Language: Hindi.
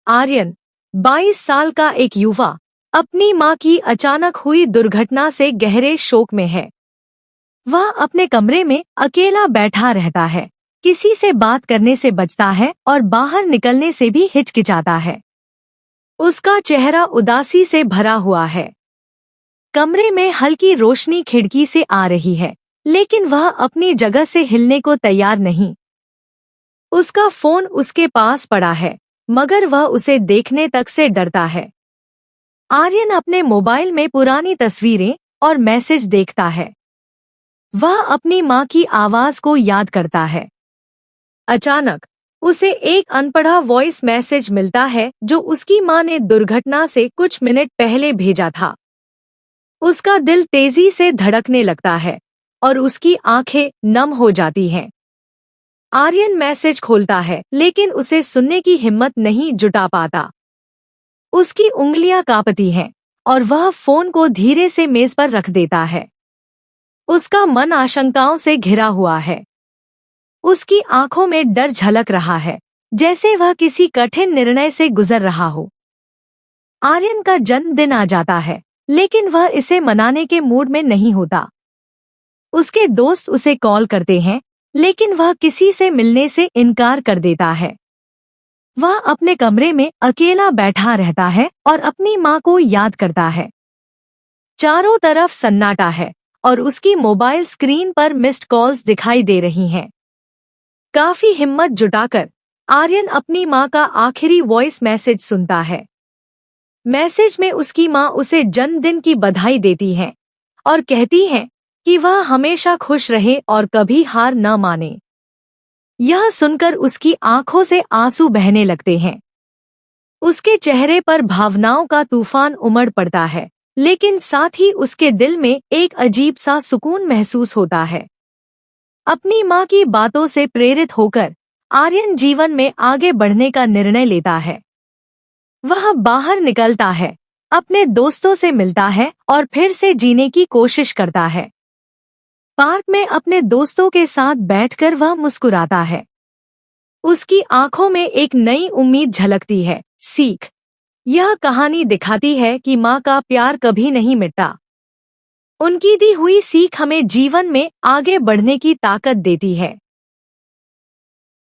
आर्यन 22 साल का एक युवा अपनी मां की अचानक हुई दुर्घटना से गहरे शोक में है। वह अपने कमरे में अकेला बैठा रहता है, किसी से बात करने से बचता है और बाहर निकलने से भी हिचकिचाता है। उसका चेहरा उदासी से भरा हुआ है। कमरे में हल्की रोशनी खिड़की से आ रही है, लेकिन वह अपनी जगह से हिलने को तैयार नहीं। उसका फोन उसके पास पड़ा है, मगर वह उसे देखने तक से डरता है। आर्यन अपने मोबाइल में पुरानी तस्वीरें और मैसेज देखता है। वह अपनी मां की आवाज को याद करता है। अचानक उसे एक अनपढ़ा वॉइस मैसेज मिलता है जो उसकी मां ने दुर्घटना से कुछ मिनट पहले भेजा था। उसका दिल तेजी से धड़कने लगता है और उसकी आंखें नम हो जाती हैं। आर्यन मैसेज खोलता है, लेकिन उसे सुनने की हिम्मत नहीं जुटा पाता। उसकी उंगलियां कांपती हैं और वह फोन को धीरे से मेज पर रख देता है। उसका मन आशंकाओं से घिरा हुआ है। उसकी आंखों में डर झलक रहा है, जैसे वह किसी कठिन निर्णय से गुजर रहा हो। आर्यन का जन्मदिन आ जाता है, लेकिन वह इसे मनाने के मूड में नहीं होता। उसके दोस्त उसे कॉल करते हैं, लेकिन वह किसी से मिलने से इनकार कर देता है। वह अपने कमरे में अकेला बैठा रहता है और अपनी मां को याद करता है। चारों तरफ सन्नाटा है और उसकी मोबाइल स्क्रीन पर मिस्ड कॉल्स दिखाई दे रही हैं। काफी हिम्मत जुटाकर आर्यन अपनी मां का आखिरी वॉइस मैसेज सुनता है। मैसेज में उसकी मां उसे जन्मदिन की बधाई देती हैं और कहती हैं कि वह हमेशा खुश रहे और कभी हार न माने। यह सुनकर उसकी आंखों से आंसू बहने लगते हैं। उसके चेहरे पर भावनाओं का तूफान उमड़ पड़ता है, लेकिन साथ ही उसके दिल में एक अजीब सा सुकून महसूस होता है। अपनी मां की बातों से प्रेरित होकर आर्यन जीवन में आगे बढ़ने का निर्णय लेता है। वह बाहर निकलता है, अपने दोस्तों से मिलता है और फिर से जीने की कोशिश करता है। पार्क में अपने दोस्तों के साथ बैठकर वह मुस्कुराता है। उसकी आंखों में एक नई उम्मीद झलकती है। सीख। यह कहानी दिखाती है कि मां का प्यार कभी नहीं मिटता। उनकी दी हुई सीख हमें जीवन में आगे बढ़ने की ताकत देती है।